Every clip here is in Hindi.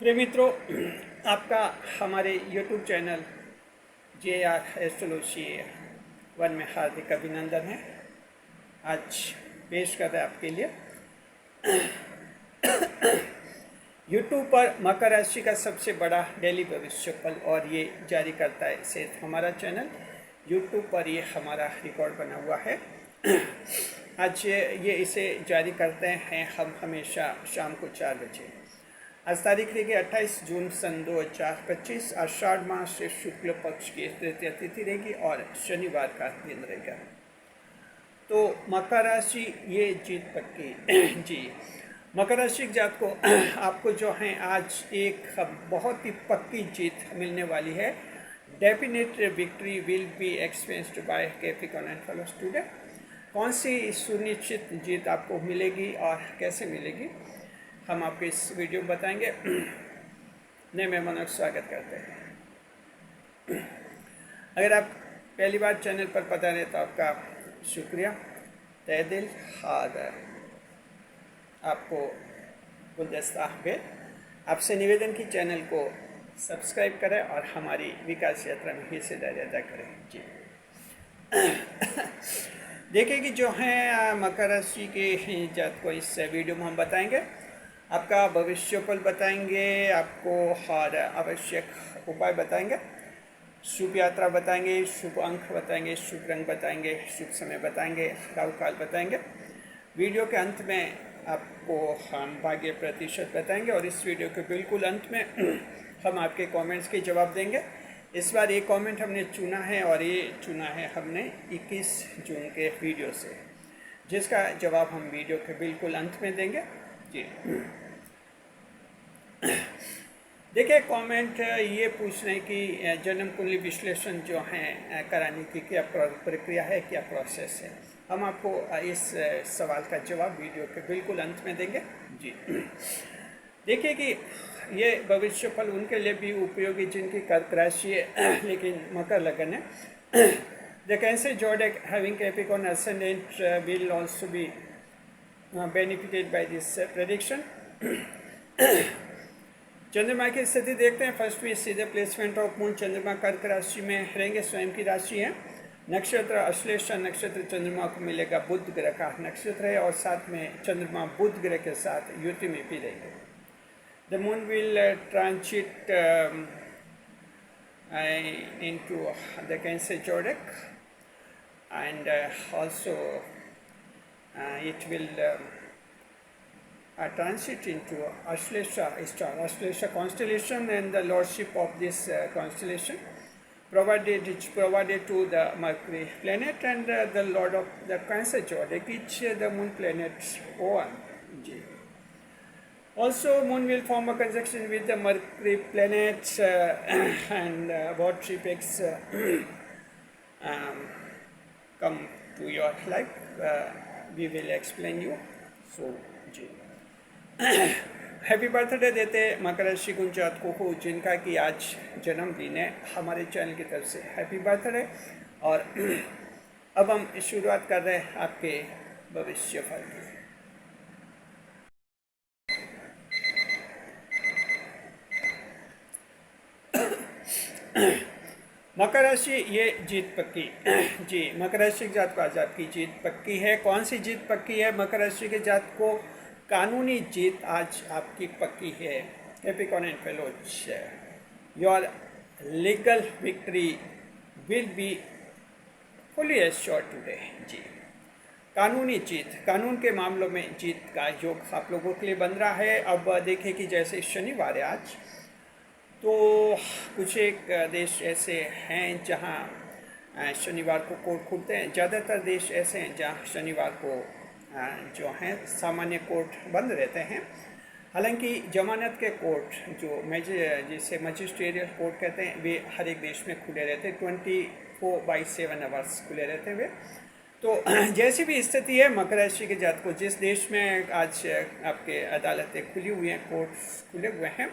प्रिय मित्रों, आपका हमारे YouTube चैनल JR एस्ट्रोलॉजी 1 में हार्दिक अभिनंदन है। आज पेश कर रहे हैं आपके लिए YouTube पर मकर राशि का सबसे बड़ा डेली भविष्यफल, और ये जारी करता है सिर्फ हमारा चैनल। YouTube पर ये हमारा रिकॉर्ड बना हुआ है। आज ये इसे जारी करते हैं हम हमेशा शाम को 4 बजे। आज तारीख रहेगी 28 जून सन 2025। आषाढ़ मास से शुक्ल पक्ष की तृतीय तिथि रहेगी और शनिवार का दिन रहेगा। तो मकर राशि ये जीत पक्की जी। मकर राशि के जात को आपको जो है आज एक बहुत ही पक्की जीत मिलने वाली है। Definite victory will be experienced bye Capricorn and fellows today. कौन सी सुनिश्चित जीत आपको मिलेगी और कैसे मिलेगी, हम आपको इस वीडियो में बताएंगे। नए मेहमानों का स्वागत करते हैं। अगर आप पहली बार चैनल पर पता नहीं तो आपका शुक्रिया तहे दिल। और आपको गुलदस्ता है, आपसे निवेदन की चैनल को सब्सक्राइब करें और हमारी विकास यात्रा में हिस्सेदारी अदा करें जी। देखिए कि जो है मकर राशि के जात को इस वीडियो में हम बताएंगे। आपका भविष्यफल बताएंगे, आपको हर आवश्यक उपाय बताएंगे, शुभ यात्रा बताएंगे, शुभ अंक बताएंगे, शुभ रंग बताएंगे, शुभ समय बताएंगे, राहु काल बताएंगे। वीडियो के अंत में आपको हम भाग्य प्रतिशत बताएंगे और इस वीडियो के बिल्कुल अंत में हम आपके कमेंट्स के जवाब देंगे। इस बार ये कमेंट हमने चुना है और ये चुना है हमने 21 जून के वीडियो से, जिसका जवाब हम वीडियो के बिल्कुल अंत में देंगे जी। देखिए, कमेंट ये पूछ रहे हैं कि जन्म कुंडली विश्लेषण जो है कराने की क्या प्रक्रिया है, क्या प्रोसेस है। हम आपको इस सवाल का जवाब वीडियो के बिल्कुल अंत में देंगे जी। देखिए कि ये भविष्यफल उनके लिए भी उपयोगी जिनकी कर्क राशि है लेकिन मकर लगन है। The cancer zodiac having Capricorn ascendant will also be benefited by this prediction। चंद्रमा की स्थिति देखते हैं। फर्स्ट भी सीधे प्लेसमेंट ऑफ मून। चंद्रमा कर्क राशि में रहेंगे, स्वयं की राशि है। नक्षत्र अश्लेषा नक्षत्र चंद्रमा को मिलेगा, बुध ग्रह का नक्षत्र है और साथ में चंद्रमा बुध ग्रह के साथ युति में भी रहेंगे। The moon will transit into the Cancer zodiac and also it will transit into Ashlesha star, Ashlesha constellation, and the lordship of this constellation provided to the Mercury planet and the lord of the Cancer zodiac, each the moon planet O1 G. Also, moon will form a conjunction with the Mercury planet and what effects come to your life, we will explain you. So, जी हैप्पी बर्थडे देते मकर राशि गुंजात को जिनका कि आज जन्मदिन है। हमारे चैनल की तरफ से हैप्पी बर्थडे। और अब हम शुरुआत कर रहे हैं आपके भविष्यफल की। मकर राशि ये जीत पक्की जी। मकर राशि के जात को आज आपकी जीत पक्की है। कौन सी जीत पक्की है? मकर राशि के जात को कानूनी जीत आज आपकी पक्की है। Capricorn and fellows, your legal victory will be fully assured today जी। कानूनी जीत, कानून के मामलों में जीत का योग आप लोगों के लिए बन रहा है। अब देखें कि जैसे शनिवार है आज, तो कुछ एक देश ऐसे हैं जहां शनिवार को कोर्ट खुलते हैं। ज़्यादातर देश ऐसे हैं जहां शनिवार को जो हैं सामान्य कोर्ट बंद रहते हैं। हालांकि जमानत के कोर्ट जो जिसे मजिस्ट्रियल कोर्ट कहते हैं, वे हर एक देश में खुले रहते हैं, 24/7 आवर्स खुले रहते हैं वे। तो जैसी भी स्थिति है मकर राशि के जात को, जिस देश में आज आपके अदालतें खुली हुई हैं, कोर्ट खुले हुए हैं,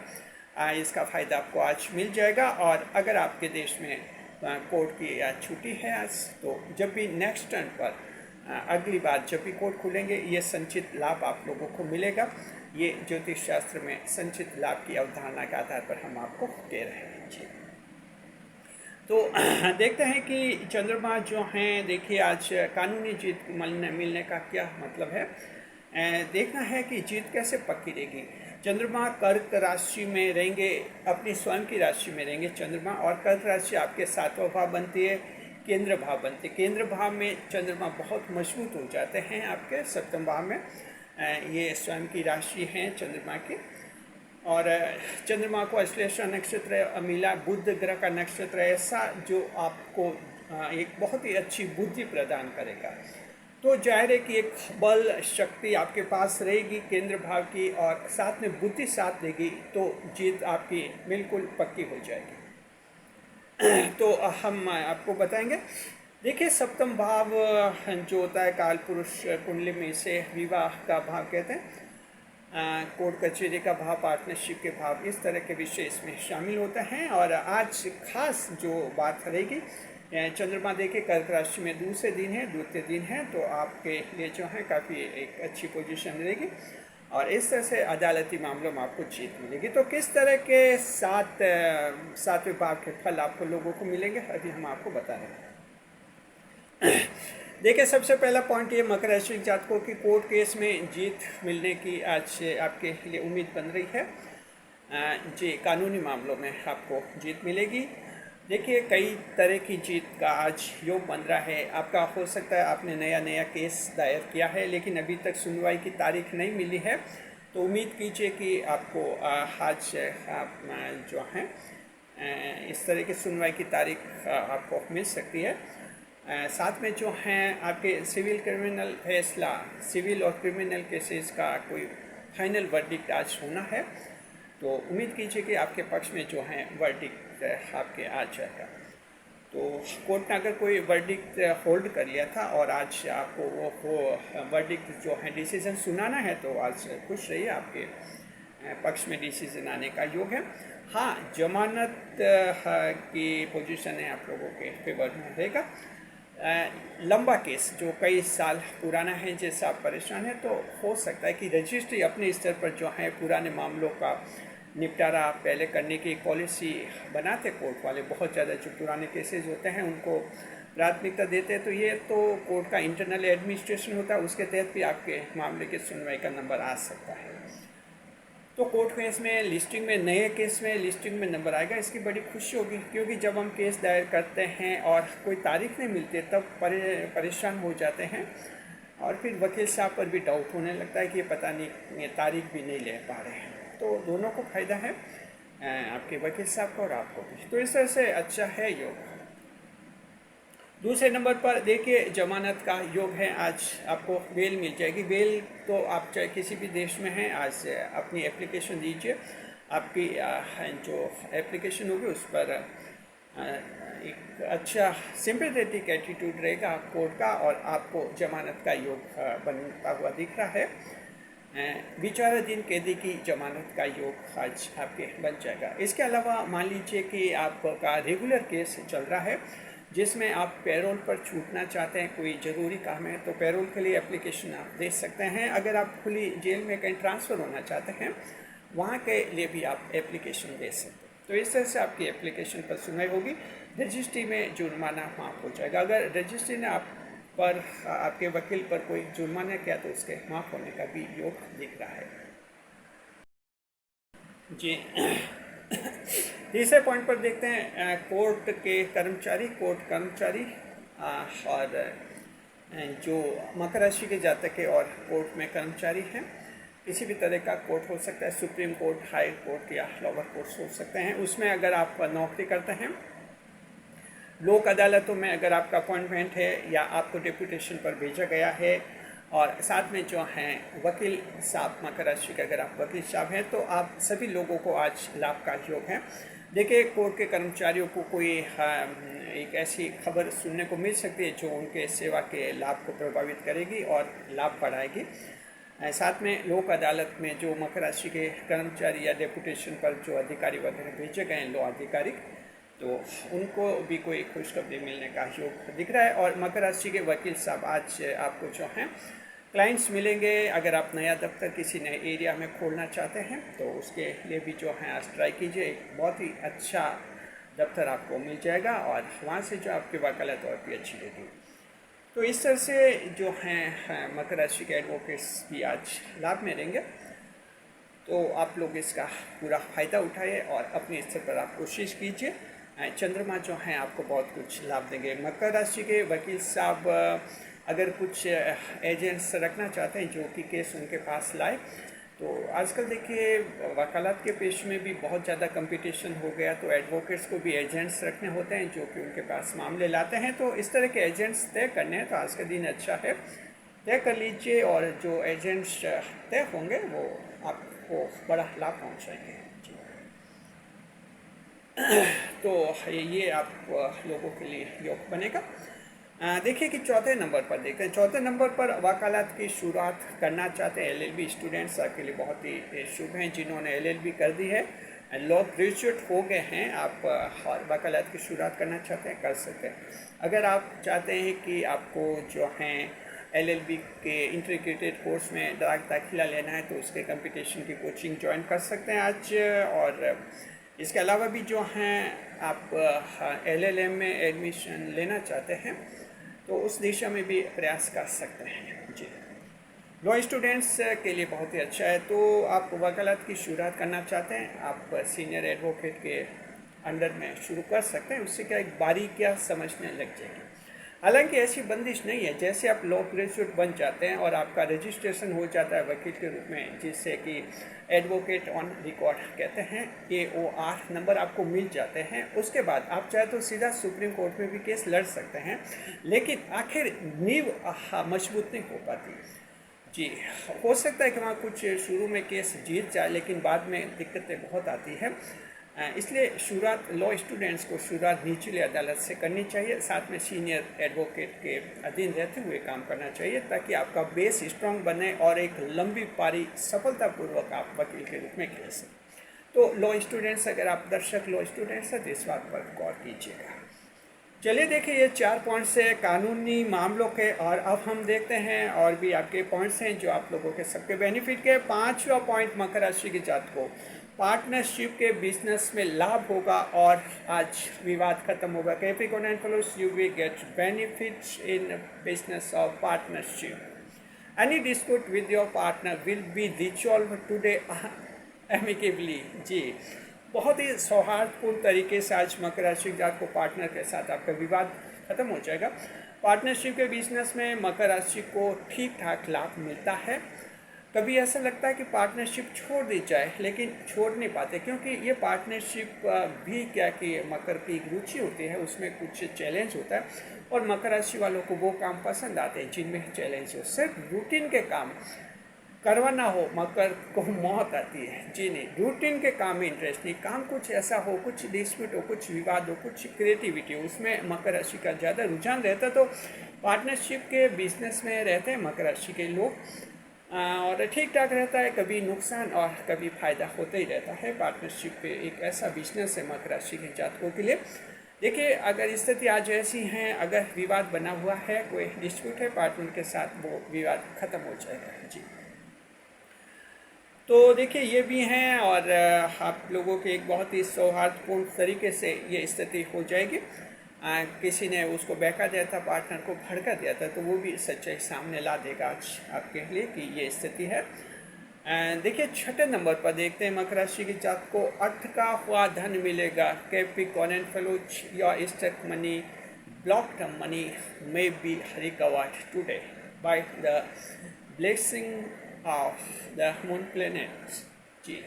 इसका फ़ायदा आपको आज मिल जाएगा। और अगर आपके देश में कोर्ट की छुट्टी है आज, तो जब भी नेक्स्ट टर्न पर अगली बार जब भी कोर्ट खुलेंगे, ये संचित लाभ आप लोगों को मिलेगा। ये ज्योतिष शास्त्र में संचित लाभ की अवधारणा के आधार पर हम आपको दे रहे हैं जी। तो देखते हैं कि चंद्रमा जो हैं, देखिए आज कानूनी जीत मिलने का क्या मतलब है। देखना है कि जीत कैसे पक्की रहेगी। चंद्रमा कर्क राशि में रहेंगे, अपनी स्वयं की राशि में रहेंगे चंद्रमा, और कर्क राशि आपके 7वां भाव बनती है, केंद्र भाव बनती है। केंद्र भाव में चंद्रमा बहुत मजबूत हो जाते हैं आपके 7वें भाव में। ये स्वयं की राशि है चंद्रमा की, और चंद्रमा को अश्लेषा नक्षत्र, अमीला बुध ग्रह का नक्षत्र ऐसा जो आपको एक बहुत ही अच्छी बुद्धि प्रदान करेगा। तो जाहिर है कि एक बल शक्ति आपके पास रहेगी केंद्र भाव की, और साथ में बुद्धि साथ देगी, तो जीत आपकी बिल्कुल पक्की हो जाएगी। तो हम आपको बताएंगे। देखिए 7वां भाव जो होता है काल पुरुष कुंडली में से विवाह का भाव कहते हैं, कोर्ट कचहरी का भाव, पार्टनरशिप के भाव, इस तरह के विषय इसमें शामिल होते हैं। और आज खास जो बात रहेगी, चंद्रमा देखिए कर्क राशि में द्वितीय दिन है, तो आपके लिए जो है काफ़ी एक अच्छी पोजीशन रहेगी, और इस तरह से अदालती मामलों में आपको जीत मिलेगी। तो किस तरह के सातवें भाव के फल आपको लोगों को मिलेंगे, अभी हम आपको बता रहे हैं। देखिए सबसे पहला पॉइंट ये मकर राशि जातकों की कोर्ट केस में जीत मिलने की आज आपके लिए उम्मीद बन रही है जी। कानूनी मामलों में आपको जीत मिलेगी। देखिए कई तरह की जीत का आज योग बन रहा है। आपका हो सकता है आपने नया केस दायर किया है, लेकिन अभी तक सुनवाई की तारीख नहीं मिली है, तो उम्मीद कीजिए कि आपको आज जो है इस तरह की सुनवाई की तारीख आपको मिल सकती है। साथ में जो हैं आपके सिविल और क्रिमिनल केसेस का कोई फाइनल वर्डिक्ट आज होना है, तो उम्मीद कीजिए कि आपके पक्ष में जो है वर्डिक्ट आपके आ जाएगा। तो कोर्ट ने अगर कोई वर्डिक्ट होल्ड कर लिया था और आज आपको वो वर्डिक्ट जो है डिसीजन सुनाना है, तो आज खुश रहिए, आपके पक्ष में डिसीजन आने का योग है। हाँ, जमानत की पोजीशन है आप लोगों के फेवर में रहेगा। लंबा केस जो कई साल पुराना है, जैसे आप परेशान हैं, तो हो सकता है कि रजिस्ट्री अपने स्तर पर जो है पुराने मामलों का निपटारा पहले करने की पॉलिसी बनाते कोर्ट वाले। बहुत ज़्यादा जो पुराने केसेस होते हैं उनको प्राथमिकता देते हैं, तो ये तो कोर्ट का इंटरनल एडमिनिस्ट्रेशन होता है, उसके तहत भी आपके मामले की सुनवाई का नंबर आ सकता है। तो कोर्ट केस में लिस्टिंग में, नए केस में लिस्टिंग में नंबर आएगा, इसकी बड़ी खुशी होगी, क्योंकि जब हम केस दायर करते हैं और कोई तारीख नहीं मिलती तब परेशान हो जाते हैं, और फिर वकील साहब पर भी डाउट होने लगता है कि ये पता नहीं, ये तारीख भी नहीं ले पा रहे हैं। तो दोनों को फ़ायदा है, आपके वकील साहब को और आपको भी। तो इस तरह से अच्छा है योग। दूसरे नंबर पर देखिए जमानत का योग है। आज आपको बेल मिल जाएगी। बेल तो आप चाहे किसी भी देश में हैं, आज अपनी एप्लीकेशन दीजिए। आपकी जो एप्लीकेशन होगी उस पर एक अच्छा सिंपैथेटिक एटीट्यूड रहेगा कोर्ट का, और आपको जमानत का योग बनता हुआ दिख रहा है। विचाराधीन कैदी की जमानत का योग आज आपके बन जाएगा। इसके अलावा मान लीजिए कि आपका रेगुलर केस चल रहा है, जिसमें आप पैरोल पर छूटना चाहते हैं, कोई ज़रूरी काम है, तो पैरोल के लिए एप्लीकेशन आप दे सकते हैं। अगर आप खुली जेल में कहीं ट्रांसफ़र होना चाहते हैं, वहाँ के लिए भी आप एप्लीकेशन दे सकते हैं। तो इस तरह से आपकी एप्लीकेशन पर सुनवाई होगी। रजिस्ट्री में जुर्माना माफ़ हो जाएगा। अगर रजिस्ट्री ने आप पर, आपके वकील पर कोई जुर्माना किया, तो उसके माफ़ होने का भी योग दिख रहा है जी। तीसरे पॉइंट पर देखते हैं कोर्ट कर्मचारी और जो मकर राशि के जातक है और कोर्ट में कर्मचारी हैं। किसी भी तरह का कोर्ट हो सकता है, सुप्रीम कोर्ट, हाई कोर्ट या लोअर कोर्ट हो सकते हैं। उसमें अगर आप नौकरी करते हैं, लोक अदालतों में अगर आपका अपॉइंटमेंट है या आपको डेपुटेशन पर भेजा गया है, और साथ में जो हैं वकील साहब, मकर राशि के अगर आप वकील साहब हैं, तो आप सभी लोगों को आज लाभ का योग है। देखिए कोर्ट के कर्मचारियों को कोई एक ऐसी खबर सुनने को मिल सकती है जो उनके सेवा के लाभ को प्रभावित करेगी और लाभ बढ़ाएगी। साथ में लोक अदालत में जो मकर राशि के कर्मचारी या डेपुटेशन पर जो अधिकारी वगैरह भेजे गए हैं, लॉ अधिकारी, तो उनको भी कोई खुशखबरी मिलने का योग दिख रहा है। और मकर राशि के वकील साहब आज आपको जो हैं क्लाइंट्स मिलेंगे। अगर आप नया दफ्तर किसी नए एरिया में खोलना चाहते हैं तो उसके लिए भी जो है आज ट्राई कीजिए, एक बहुत ही अच्छा दफ्तर आपको मिल जाएगा और वहाँ से जो आपकी वकालत और भी अच्छी रहेगी। तो इस तरह से जो हैं मकर राशि के एडवोकेट्स भी आज लाभ में रहेंगे। तो आप लोग इसका पूरा फ़ायदा उठाइए और अपने स्तर पर आप कोशिश कीजिए। चंद्रमा जो हैं आपको बहुत कुछ लाभ देंगे। मकर राशि के वकील साहब अगर कुछ एजेंट्स रखना चाहते हैं जो कि केस उनके पास लाए, तो आजकल देखिए वकालत के पेश में भी बहुत ज़्यादा कंपटीशन हो गया, तो एडवोकेट्स को भी एजेंट्स रखने होते हैं जो कि उनके पास मामले लाते हैं। तो इस तरह के एजेंट्स तय करने हैं तो आज का दिन अच्छा है, तय कर लीजिए और जो एजेंट्स तय होंगे वो आपको बड़ा लाभ पहुंचाएंगे। तो ये आप लोगों के लिए योग बनेगा। देखिए कि चौथे नंबर पर देखते हैं। चौथे नंबर पर वकालत की शुरुआत करना चाहते हैं एलएलबी स्टूडेंट्स के लिए बहुत ही शुभ हैं। जिन्होंने एलएलबी कर दी है, लॉ ग्रेजुएट हो गए हैं, आप वकालत की शुरुआत करना चाहते हैं, कर सकते हैं। अगर आप चाहते हैं कि आपको जो हैं एलएलबी के इंटीग्रेटेड कोर्स में दाखिला लेना है तो उसके कंपटीशन की कोचिंग ज्वाइन कर सकते हैं आज। और इसके अलावा भी जो हैं आप एलएलएम में एडमिशन लेना चाहते हैं तो उस दिशा में भी प्रयास कर सकते हैं जी। लॉ स्टूडेंट्स के लिए बहुत ही अच्छा है। तो आप वकालत की शुरुआत करना चाहते हैं, आप सीनियर एडवोकेट के अंडर में शुरू कर सकते हैं। उससे क्या एक बारीकियाँ समझने लग जाएगी। हालांकि ऐसी बंदिश नहीं है, जैसे आप लॉ ग्रेजुएट बन जाते हैं और आपका रजिस्ट्रेशन हो जाता है वकील के रूप में, जिससे कि एडवोकेट ऑन रिकॉर्ड कहते हैं, AOR नंबर आपको मिल जाते हैं, उसके बाद आप चाहे तो सीधा सुप्रीम कोर्ट में भी केस लड़ सकते हैं। लेकिन आखिर नींव मजबूत नहीं हो पाती जी। हो सकता है कि वहाँ कुछ शुरू में केस जीत जाए लेकिन बाद में दिक्कतें बहुत आती है। इसलिए शुरुआत लॉ स्टूडेंट्स को शुरुआत निचली अदालत से करनी चाहिए, साथ में सीनियर एडवोकेट के अधीन रहते हुए काम करना चाहिए ताकि आपका बेस स्ट्रांग बने और एक लंबी पारी सफलतापूर्वक आप वकील के रूप में खेल सकें। तो लॉ स्टूडेंट्स, अगर आप दर्शक लॉ स्टूडेंट्स हैं तो इस बात पर गौर कीजिएगा। चलिए देखिए, ये 4 पॉइंट्स है कानूनी मामलों के, और अब हम देखते हैं और भी आपके पॉइंट्स हैं जो आप लोगों के सबके बेनिफिट के। 5वां पॉइंट, मकर राशि के जातकों पार्टनरशिप के बिजनेस में लाभ होगा और आज विवाद खत्म होगा। Capricorn and fellows, you will get benefits in business of partnership. Any dispute with your partner will be resolve today amicably जी। बहुत ही सौहार्दपूर्ण तरीके से आज मकर राशि जात को पार्टनर के साथ आपका विवाद खत्म हो जाएगा। पार्टनरशिप के बिजनेस में मकर राशि को ठीक ठाक लाभ मिलता है। कभी ऐसा लगता है कि पार्टनरशिप छोड़ दी जाए, लेकिन छोड़ नहीं पाते, क्योंकि ये पार्टनरशिप भी क्या कि मकर की रुचि होती है, उसमें कुछ चैलेंज होता है और मकर राशि वालों को वो काम पसंद आते हैं जिनमें चैलेंज हो। सिर्फ रूटीन के काम करवाना हो मकर को मौत आती है जी नहीं। रूटीन के काम में इंटरेस्ट नहीं, काम कुछ ऐसा हो, कुछ डिस्प्यूट हो, कुछ विवाद हो, कुछ क्रिएटिविटी हो, उसमें मकर राशि का ज़्यादा रुझान रहता है। तो पार्टनरशिप के बिजनेस में रहते हैं मकर राशि के लोग और ठीक ठाक रहता है। कभी नुकसान और कभी फ़ायदा होता ही रहता है। पार्टनरशिप पे एक ऐसा बिजनेस है मकर राशि के जातकों के लिए। देखिए, अगर स्थिति आज ऐसी हैं, अगर विवाद बना हुआ है, कोई डिस्प्यूट है पार्टनर के साथ, वो विवाद खत्म हो जाएगा जी। तो देखिए, ये भी हैं और आप लोगों के एक बहुत ही सौहार्दपूर्ण तरीके से ये स्थिति हो जाएगी। किसी ने उसको बहका दिया था, पार्टनर को भड़का दिया था, तो वो भी सच्चाई सामने ला देगा आज आपके लिए कि ये स्थिति है। देखिए, छठे नंबर पर देखते हैं मकर राशि की जात को अटका हुआ धन मिलेगा। Capricorn and fellows, your stuck money, blocked money may be recovered today by the blessing of the moon planets जी।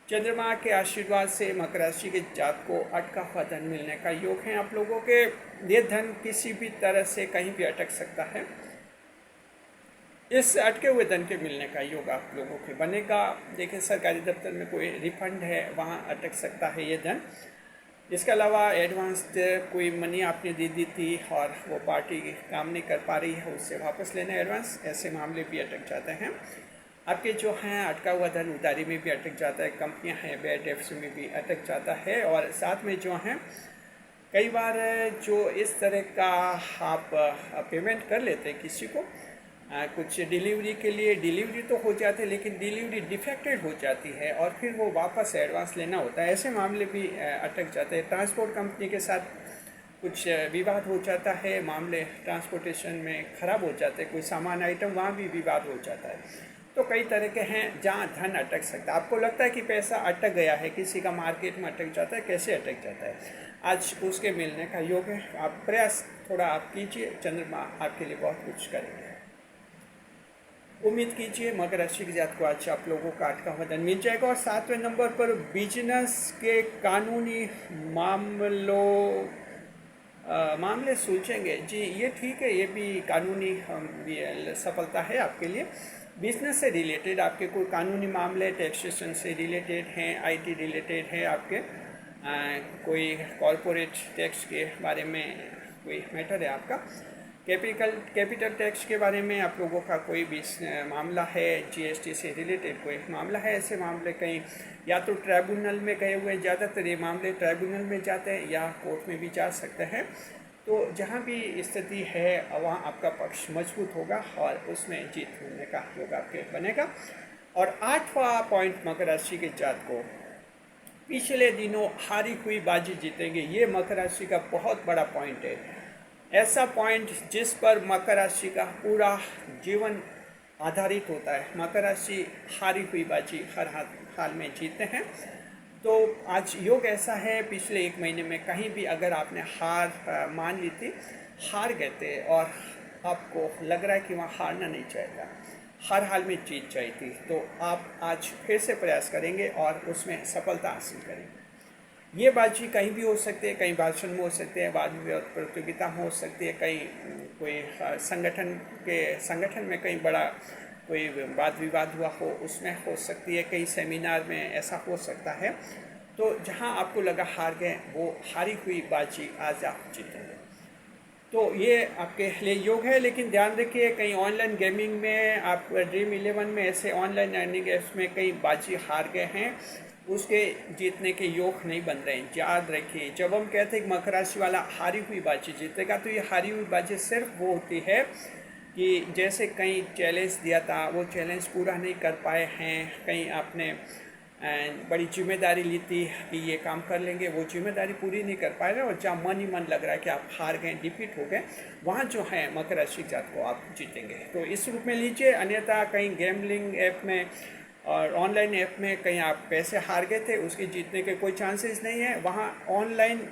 चंद्रमा के आशीर्वाद से मकर राशि के जात को अटका हुआ धन मिलने का योग है। आप लोगों के ये धन किसी भी तरह से कहीं भी अटक सकता है। इस अटके हुए धन के मिलने का योग आप लोगों के बनेगा। देखिए, सरकारी दफ्तर में कोई रिफंड है, वहाँ अटक सकता है ये धन। इसके अलावा एडवांस कोई मनी आपने दे दी थी और वो पार्टी काम नहीं कर पा रही है, उससे वापस लेना एडवांस, ऐसे मामले भी अटक जाते हैं। आपके जो हैं अटका हुआ धन उधारी में भी अटक जाता है। कंपनियां हैं, बैड डेट्स में भी अटक जाता है। और साथ में जो हैं कई बार जो इस तरह का आप पेमेंट कर लेते हैं किसी को, कुछ डिलीवरी के लिए डिलीवरी तो हो जाती है, लेकिन डिलीवरी डिफेक्टेड हो जाती है और फिर वो वापस एडवांस लेना होता है। ऐसे मामले भी अटक जाते हैं। ट्रांसपोर्ट कंपनी के साथ कुछ विवाद हो जाता है, मामले ट्रांसपोर्टेशन में ख़राब हो जाते हैं, कोई सामान आइटम वहाँ भी विवाद हो जाता है। तो कई तरह के हैं जहाँ धन अटक सकता है। आपको लगता है कि पैसा अटक गया है, किसी का मार्केट में अटक जाता है, कैसे अटक जाता है, आज उसके मिलने का योग है। आप प्रयास थोड़ा आप कीजिए, चंद्रमा आपके लिए बहुत कुछ करेंगे। उम्मीद कीजिए मकर राशि की जात को आज आप लोगों का 8 का वजन मिल जाएगा। और 7वें नंबर पर बिजनेस के कानूनी मामले सुलझेंगे। जी ये ठीक है, ये भी कानूनी सफलता है आपके लिए। बिजनेस से रिलेटेड आपके कोई कानूनी मामले टैक्सेशन से रिलेटेड हैं, आईटी रिलेटेड है, आपके कोई कॉरपोरेट टैक्स के बारे में कोई मैटर है आपका, कैपिटल टैक्स के बारे में आप लोगों का कोई भी मामला है, जीएसटी से रिलेटेड कोई मामला है। ऐसे मामले कहीं या तो ट्राइब्यूनल में गए हुए, ज़्यादातर ये मामले ट्राइब्यूनल में जाते हैं या कोर्ट में भी जा सकते हैं। तो जहाँ भी स्थिति है वहाँ आपका पक्ष मजबूत होगा और उसमें जीत होने का योग आपके बनेगा। और 8वां पॉइंट मकर राशि के जात को पिछले दिनों हारी हुई बाजी जीतेंगे। ये मकर राशि का बहुत बड़ा पॉइंट है, ऐसा पॉइंट जिस पर मकर राशि का पूरा जीवन आधारित होता है। मकर राशि हारी हुई बाजी हर हाल में जीतते हैं। तो आज योग ऐसा है, पिछले 1 महीने में कहीं भी अगर आपने हार मान ली थी, हार गए थे और आपको लग रहा है कि वहाँ हारना नहीं चाहिए, हर हाल में जीत चाहिए थी, तो आप आज फिर से प्रयास करेंगे और उसमें सफलता हासिल करेंगे। ये बाजी कहीं भी हो सकती है, कहीं भाषण में हो सकते हैं, वाद विवाद प्रतियोगिता में हो सकती है, कहीं कोई संगठन में कहीं बड़ा कोई वाद विवाद हुआ हो उसमें हो सकती है, कई सेमिनार में ऐसा हो सकता है। तो जहां आपको लगा हार गए, वो हारी हुई बाजी आज आप जीतेंगे। तो ये आपके लिए योग है। लेकिन ध्यान रखिए, कहीं ऑनलाइन गेमिंग में आप ड्रीम 11 में ऐसे ऑनलाइन अर्निंग ऐप्स में कई बाजी हार गए हैं, उसके जीतने के योग नहीं बन रहे हैं। याद रखिए, जब हम कहते हैं कि मकर राशि वाला हारी हुई बाजी जीतेगा, तो ये हारी हुई बाजी सिर्फ वो होती है कि जैसे कहीं चैलेंज दिया था, वो चैलेंज पूरा नहीं कर पाए हैं, कहीं आपने बड़ी जिम्मेदारी ली थी कि ये काम कर लेंगे, वो जिम्मेदारी पूरी नहीं कर पाए और जहाँ मन ही मन लग रहा है कि आप हार गए, डिफीट हो गए, वहाँ जो है मकर राशि जात को आप जीतेंगे। तो इस रूप में लीजिए। अन्यथा कहीं गैम्बलिंग ऐप में और ऑनलाइन ऐप में कहीं आप पैसे हार गए थे, उसके जीतने के कोई चांसेस नहीं है। वहाँ ऑनलाइन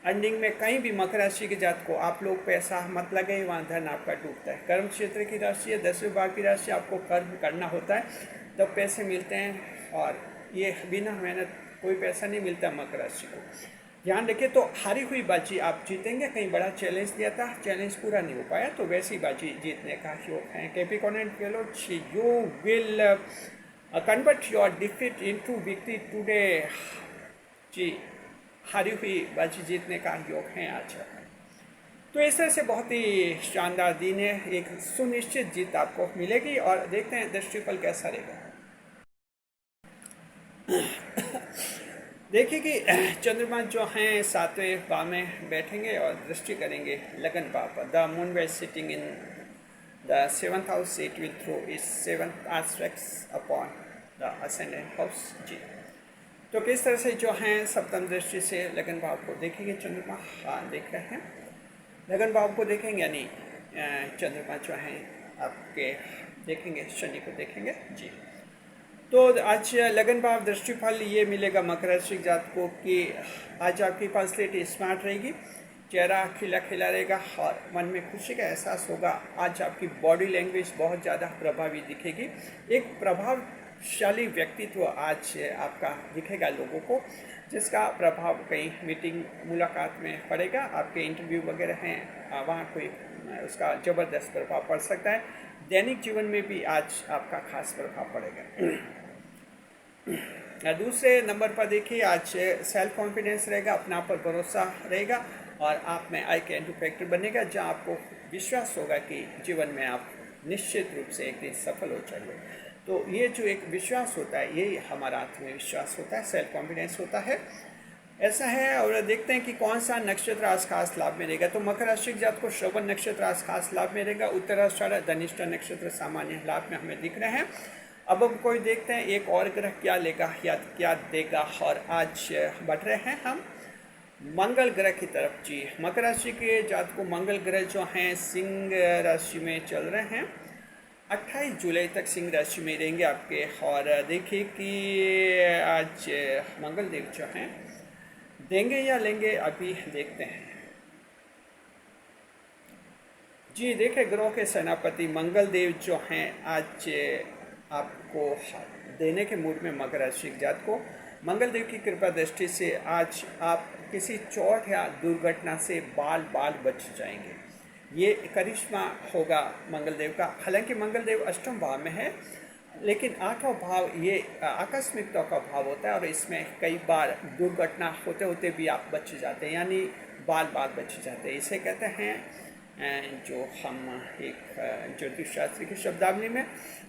अर्निंग में कहीं भी मकर राशि के जात को आप लोग पैसा मत लगाए, वहाँ धन आपका डूबता है। कर्म क्षेत्र की राशि है, 10वें भाव की राशि, आपको कर्म करना होता है तब पैसे मिलते हैं, और ये बिना मेहनत कोई पैसा नहीं मिलता मकर राशि को। ध्यान रखिए। तो हारी हुई बाजी आप जीतेंगे। कहीं बड़ा चैलेंज दिया था, चैलेंज पूरा नहीं हो पाया, तो वैसी बाजी जीतने का योग है। Capricorn and fellows, you will convert your defeat into victory today. जी, हारी हुई बाजी जीतने का योग है आज। तो इस तरह से बहुत ही शानदार दिन है, एक सुनिश्चित जीत आपको मिलेगी। और देखते हैं दृष्टिफल कैसा रहेगा। देखिए कि चंद्रमा जो हैं 7वें भाव में बैठेंगे और दृष्टि करेंगे लगन भाव पर। The moon well sitting in the 7th house, it will throw its 7th aspects upon the ascendant house. जी, तो किस तरह से जो हैं सप्तम दृष्टि से लगन भाव को देखेंगे चंद्रमा। हाँ, देख रहे हैं, लगन भाव को देखेंगे, यानी चंद्रमा जो हैं आपके देखेंगे, शनि को देखेंगे। जी, तो आज लगन भाव दृष्टिफल ये मिलेगा मकर राशि जात को कि आज आपकी पर्सनैलिटी स्मार्ट रहेगी, चेहरा खिला खिला रहेगा और मन में खुशी का एहसास होगा। आज आपकी बॉडी लैंग्वेज बहुत ज़्यादा प्रभावी दिखेगी। एक प्रभावशाली व्यक्तित्व आज आपका दिखेगा लोगों को, जिसका प्रभाव कहीं मीटिंग मुलाकात में पड़ेगा। आपके इंटरव्यू वगैरह हैं, वहाँ कोई उसका ज़बरदस्त प्रभाव पड़ सकता है। दैनिक जीवन में भी आज आपका खास प्रभाव पड़ेगा। दूसरे नंबर पर देखिए, आज सेल्फ कॉन्फिडेंस रहेगा, अपना पर भरोसा रहेगा और आप में आई कैन डू फैक्टर बनेगा, जहाँ आपको विश्वास होगा कि जीवन में आप निश्चित रूप से एक दिन सफल हो जाएंगे। तो ये जो एक विश्वास होता है, यही हमारा आत्मविश्वास होता है, सेल्फ कॉन्फिडेंस होता है। ऐसा है। और देखते हैं कि कौन सा नक्षत्र आज खास लाभ में रहेगा। तो मकर राशि के जात को श्रवण नक्षत्र आज खास लाभ में रहेगा। उत्तराषाढ़ धनिष्ठा नक्षत्र सामान्य लाभ में हमें दिख रहे हैं। अब हम कोई देखते हैं एक और ग्रह क्या लेगा या क्या देगा। और आज बढ़ रहे हैं हम मंगल ग्रह की तरफ। जी, मकर राशि के जात को मंगल ग्रह जो हैं सिंह राशि में चल रहे हैं। 28 जुलाई तक सिंह राशि में रहेंगे आपके। और देखिए कि आज मंगल देव जो हैं देंगे या लेंगे, अभी देखते हैं। जी देखिए, ग्रहों के सेनापति मंगल देव जो हैं आज आपको देने के मूड में मकर राशि के जात को। मंगल देव की कृपा दृष्टि से आज आप किसी चोट या दुर्घटना से बाल बच जाएंगे। ये करिश्मा होगा मंगल देव का। हालांकि मंगल देव अष्टम भाव में है, लेकिन आठवां भाव ये आकस्मिकता का भाव होता है और इसमें कई बार दुर्घटना होते होते भी आप बच जाते हैं, यानी बाल बच जाते हैं। इसे कहते हैं जो हम एक ज्योतिष शास्त्र की शब्दावली में।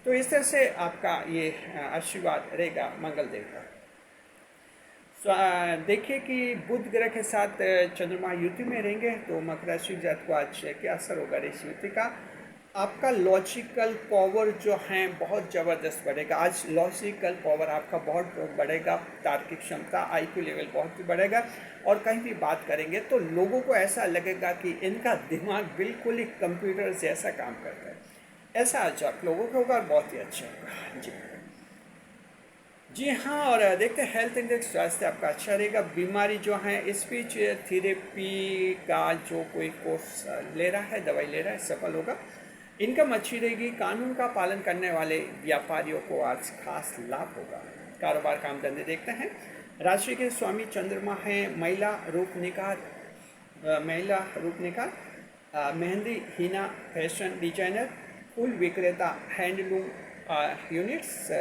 तो इस तरह से आपका ये आशीर्वाद रहेगा मंगल देव का। देखिए कि बुध ग्रह के साथ चंद्रमा युति में रहेंगे। तो मकर राशि जात को आज क्या असर होगा इस युति का। आपका लॉजिकल पावर जो है बहुत ज़बरदस्त बढ़ेगा। आज लॉजिकल पावर आपका बहुत बढ़ेगा। तार्किक क्षमता IQ लेवल बहुत बढ़ेगा। और कहीं भी बात करेंगे तो लोगों को ऐसा लगेगा कि इनका दिमाग बिल्कुल ही कंप्यूटर जैसा काम करता है। ऐसा आज आप लोगों को होगा, बहुत ही अच्छा होगा। जी हाँ। और देखते हैं हेल्थ इंडेक्स, स्वास्थ्य आपका अच्छा रहेगा। बीमारी जो है स्पीच थेरेपी का जो कोई कोर्स ले रहा है, दवाई ले रहा है, सफल होगा। इनकम अच्छी रहेगी। कानून का पालन करने वाले व्यापारियों को आज खास लाभ होगा। कारोबार काम धंधे देखते हैं। राशि के स्वामी चंद्रमा हैं। महिला रूप निकार, मेहंदी हीना, फैशन डिजाइनर, फूल विक्रेता, हैंडलूम यूनिट्स,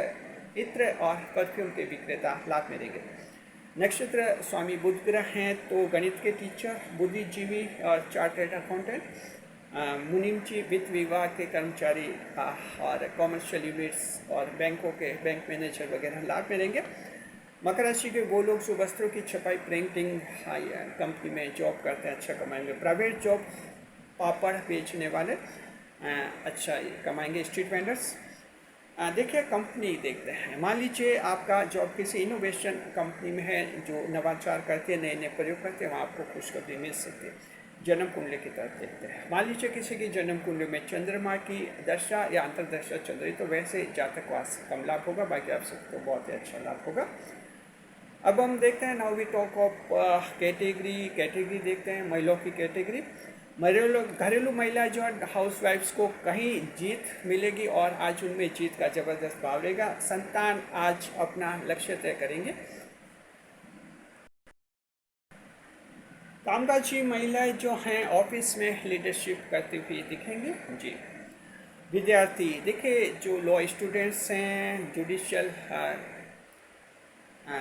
इत्र और परफ्यूम के विक्रेता लाभ में रहेंगे। नक्षत्र स्वामी बुध ग्रह हैं। तो गणित के टीचर, बुद्धिजीवी और चार्टर्ड अकाउंटेंट, मुनीमजी, वित्त विभाग के कर्मचारी और कॉमर्शियल यूनिट्स और बैंकों के बैंक मैनेजर वगैरह लाभ में रहेंगे। मकर राशि के वो लोग जो वस्त्रों की छपाई प्रिंटिंग कंपनी में जॉब करते हैं अच्छा कमाएंगे। प्राइवेट जॉब, पापड़ बेचने वाले अच्छा कमाएंगे। स्ट्रीट वेंडर्स देखिए कंपनी देखते हैं। मान लीजिए आपका जॉब किसी इनोवेशन कंपनी में है जो नवाचार करती है, नए प्रयोग करते हैं, वहाँ आपको खुशखबरी मिल सकती है। जन्म कुंडली की तरफ देखते हैं। मान लीजिए किसी की जन्म कुंडली में चंद्रमा की दशा या अंतरदशा चल रही, तो वैसे जातक वास कम लाभ होगा, बाकी आप सबको बहुत ही अच्छा लाभ होगा। अब हम देखते हैं now we talk of category देखते हैं। महिलाओं की कैटेगरी, घरेलू महिलाएं जो है हाउस वाइफ्स को कहीं जीत मिलेगी और आज उनमें जीत का जबरदस्त भाव रहेगा। संतान आज अपना लक्ष्य तय करेंगे। कामकाजी महिलाएं जो हैं ऑफिस में लीडरशिप करती हुई दिखेंगी। जी विद्यार्थी देखिए जो लॉ स्टूडेंट्स हैं, जुडिशियल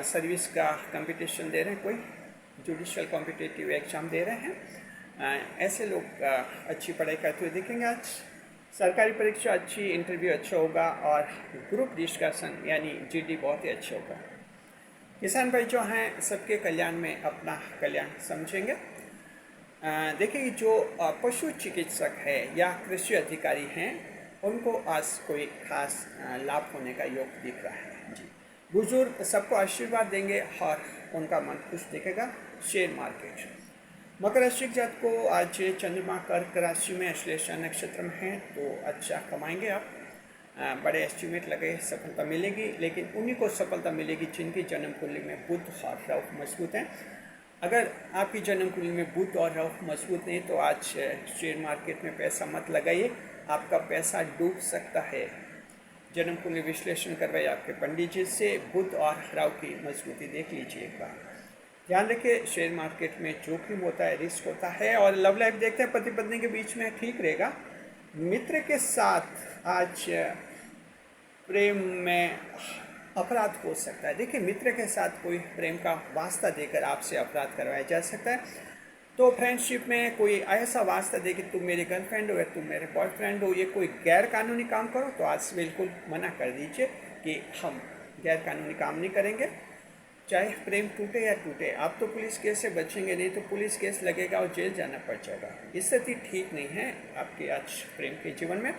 सर्विस का कंपटीशन दे रहे हैं, कोई जुडिशियल कॉम्पिटिटिव एग्ज़ाम दे रहे हैं, ऐसे लोग अच्छी पढ़ाई करते हुए दिखेंगे। आज सरकारी परीक्षा अच्छी, इंटरव्यू अच्छा होगा और ग्रुप डिस्कशन यानी GD बहुत ही अच्छा होगा। किसान भाई जो हैं सबके कल्याण में अपना कल्याण समझेंगे। देखिए जो पशु चिकित्सक है या कृषि अधिकारी हैं उनको आज कोई खास लाभ होने का योग दिख रहा है। जी बुजुर्ग सबको आशीर्वाद देंगे और उनका मन खुश दिखेगा। शेयर मार्केट, मकर राशि जात को आज चंद्रमा कर्क राशि में अश्लेषा नक्षत्र में है तो अच्छा कमाएंगे आप। बड़े एस्टिमेट लगे, सफलता मिलेगी, लेकिन उन्हीं को सफलता मिलेगी जिनकी जन्म कुंडली में बुध और राहु मजबूत हैं। अगर आपकी जन्म कुंडली में बुध और राहु मजबूत नहीं तो आज शेयर मार्केट में पैसा मत लगाइए, आपका पैसा डूब सकता है। जन्म कुंडली विश्लेषण करवाइए आपके पंडित जी से, बुध और राहु की मजबूती देख लीजिए एक बार। ध्यान रखिए शेयर मार्केट में जोखिम होता है, रिस्क होता है। और लव लाइफ देखते हैं पति पत्नी के बीच में ठीक रहेगा। मित्र के साथ आज प्रेम में अपराध हो सकता है। देखिए मित्र के साथ कोई प्रेम का वास्ता देकर आपसे अपराध करवाया जा सकता है। तो फ्रेंडशिप में कोई ऐसा वास्ता दे कि तुम मेरी गर्लफ्रेंड हो या तुम मेरे बॉयफ्रेंड हो, ये कोई गैर कानूनी काम करो तो आज बिल्कुल मना कर दीजिए कि हम गैर कानूनी काम नहीं करेंगे। चाहे प्रेम टूटे या टूटे, आप तो पुलिस केस से बचेंगे नहीं तो पुलिस केस लगेगा और जेल जाना पड़ जाएगा। स्थिति ठीक नहीं है आपके आज प्रेम के जीवन में।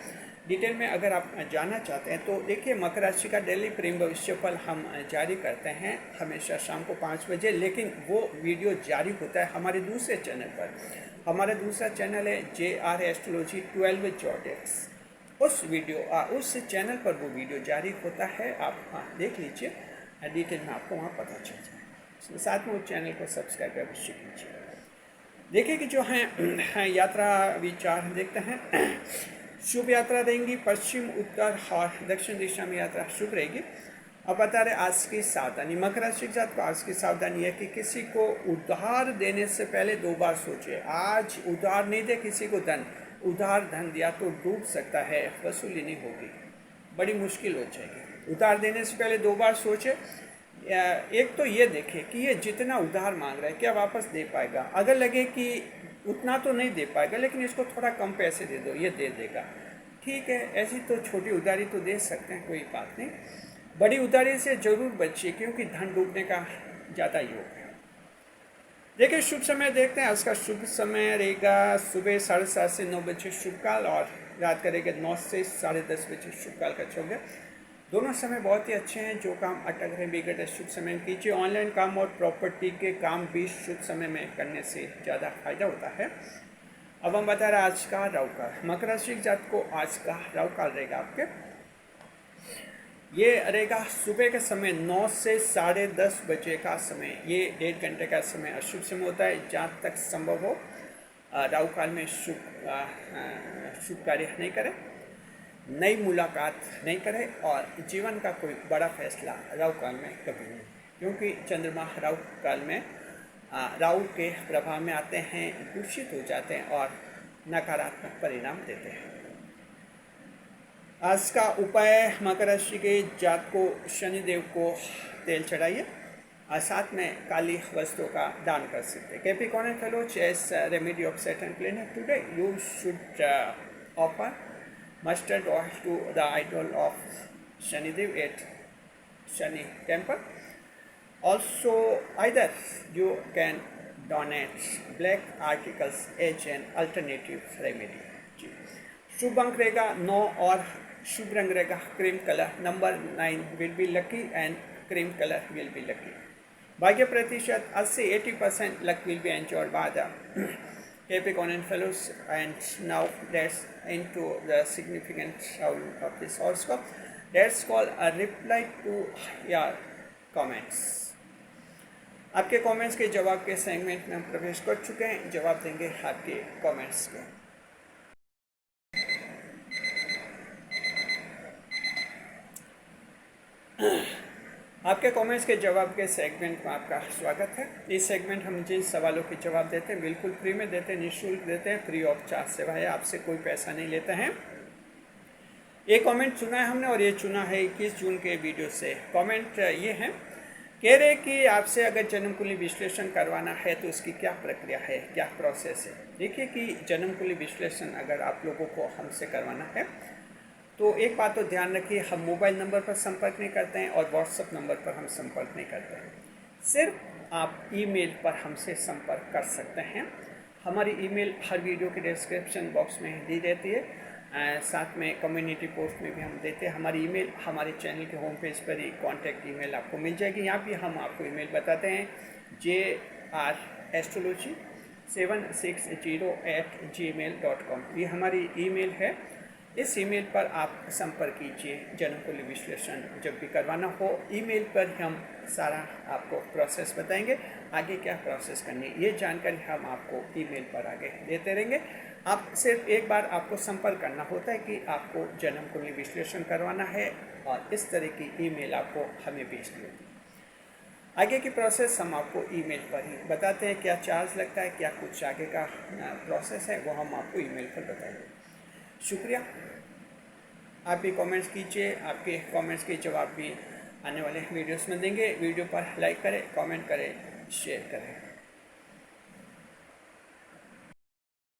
डिटेल में अगर आप जानना चाहते हैं तो देखिए, मकर राशि का डेली प्रेम भविष्य फल हम जारी करते हैं हमेशा शाम को 5 बजे, लेकिन वो वीडियो जारी होता है हमारे दूसरे चैनल पर। हमारा दूसरा चैनल है JR एस्ट्रोलॉजी 12 with Zodiacs। उस चैनल पर वो वीडियो जारी होता है, आप देख लीजिए, डिटेल में आपको वहाँ पता चल जाए। साथ में उस चैनल को सब्सक्राइब अवश्य कीजिए। देखिए कि जो है यात्रा विचार देखते हैं। शुभ यात्रा रहेंगी, पश्चिम, उत्तर और दक्षिण दिशा में यात्रा शुभ रहेगी। अब बता रहे आज की सावधानी, मकर राशि के साथ आज की सावधानी है कि किसी को उधार देने से पहले 2 बार सोचे। आज उधार नहीं दे किसी को धन, उधार धन दिया तो डूब सकता है, वसूली नहीं होगी, बड़ी मुश्किल हो जाएगी। उधार देने से पहले 2 बार सोचे। एक तो ये देखे कि ये जितना उधार मांग रहा है क्या वापस दे पाएगा। अगर लगे कि उतना तो नहीं दे पाएगा लेकिन इसको थोड़ा कम पैसे दे दो, ये दे देगा, ठीक है, ऐसी तो छोटी उधारी तो दे सकते हैं, कोई बात नहीं। बड़ी उधारी से जरूर बचिए क्योंकि धन डूबने का ज़्यादा योग है। देखिए शुभ समय देखते हैं। आज का शुभ समय रहेगा सुबह 7:30 से 9 बजे शुभ काल, और रात का रहेगा 9 से 10:30 बजे शुभ काल का चौक है। दोनों समय बहुत ही अच्छे हैं। जो काम अटक रहे बिगड़ शुभ समय में कीजिए। ऑनलाइन काम और प्रॉपर्टी के काम भी शुभ समय में करने से ज़्यादा फायदा होता है। अब हम बता रहे हैं आज का राहु काल। मकर राशि के जात को आज का राहु काल रहेगा आपके, ये रहेगा सुबह के समय 9 से 10:30 बजे का समय। ये 1.5 घंटे का समय अशुभ समय होता है। जहाँ तक संभव हो राहु काल में शुभ कार्य नहीं करें, नई मुलाकात नहीं करें, और जीवन का कोई बड़ा फैसला राहु काल में कभी नहीं, क्योंकि चंद्रमा राहु काल में राहु के प्रभाव में आते हैं, दूषित हो जाते हैं और नकारात्मक परिणाम देते हैं। आज का उपाय, मकर राशि के जात को शनिदेव को तेल चढ़ाइए, और साथ में काली वस्तुओं का दान कर सकते हैं। Capricorn fellow chase remedy of Saturn planet today you should offer mustard oil to the idol of Shanidev at Shani temple. Also, either you can donate black articles as an alternative remedy. शुभ अंक रहेगा 9 और शुभ रंग रहेगा cream colour. Number 9 will be lucky and cream color will be lucky. भाग्य प्रतिशत 80-80% luck will be enjoyed by the Capricorn and fellows. And now let's into the significant of this horoscope. Let's call a reply to your comments. आपके कमेंट्स के जवाब के सेगमेंट में हम प्रवेश कर चुके हैं। जवाब देंगे आपके कमेंट्स के। आपके कमेंट्स के जवाब के सेगमेंट में आपका स्वागत है। इस सेगमेंट हम जिन सवालों के जवाब देते हैं बिल्कुल फ्री में देते हैं, निःशुल्क देते हैं, फ्री ऑफ चार्ज सेवा है, आपसे कोई पैसा नहीं लेते हैं। ये कमेंट चुना है हमने, और ये चुना है 21 जून के वीडियो से। कमेंट ये है, कह रहे कि आपसे अगर जन्म कुंडली विश्लेषण करवाना है तो उसकी क्या प्रक्रिया है, क्या प्रोसेस है। देखिए कि जन्म कुंडली विश्लेषण अगर आप लोगों को हमसे करवाना है तो एक बात तो ध्यान रखिए, हम मोबाइल नंबर पर संपर्क नहीं करते हैं और व्हाट्सएप नंबर पर हम संपर्क नहीं करते हैं। सिर्फ आप ईमेल पर हमसे संपर्क कर सकते हैं। हमारी ईमेल हर वीडियो के डिस्क्रिप्शन बॉक्स में दी रहती है, साथ में कम्युनिटी पोस्ट में भी हम देते हैं। हमारी ईमेल हमारे चैनल के होम पेज पर ही कॉन्टैक्ट ईमेल आपको मिल जाएगी। यहाँ भी हम आपको ईमेल बताते हैं, JR Astrology760@gmail.com, ये हमारी ईमेल है। इस ईमेल पर आप संपर्क कीजिए। जन्म कुंडली विश्लेषण जब भी करवाना हो ईमेल पर हम सारा आपको प्रोसेस बताएंगे, आगे क्या प्रोसेस करनी है ये जानकारी हम आपको ईमेल पर आगे देते रहेंगे। आप सिर्फ एक बार आपको संपर्क करना होता है कि आपको जन्म कुंडली विश्लेषण करवाना है, और इस तरह की ईमेल आपको हमें भेजनी होगी। आगे की प्रोसेस हम आपको ईमेल पर ही बताते हैं, क्या चार्ज लगता है, क्या कुछ आगे का प्रोसेस है वो हम आपको ईमेल पर बताएंगे। शुक्रिया, आप भी कमेंट्स कीजिए। आपके कमेंट्स के जवाब भी आने वाले वीडियोस में देंगे। वीडियो पर लाइक करें, कमेंट करें, शेयर करें।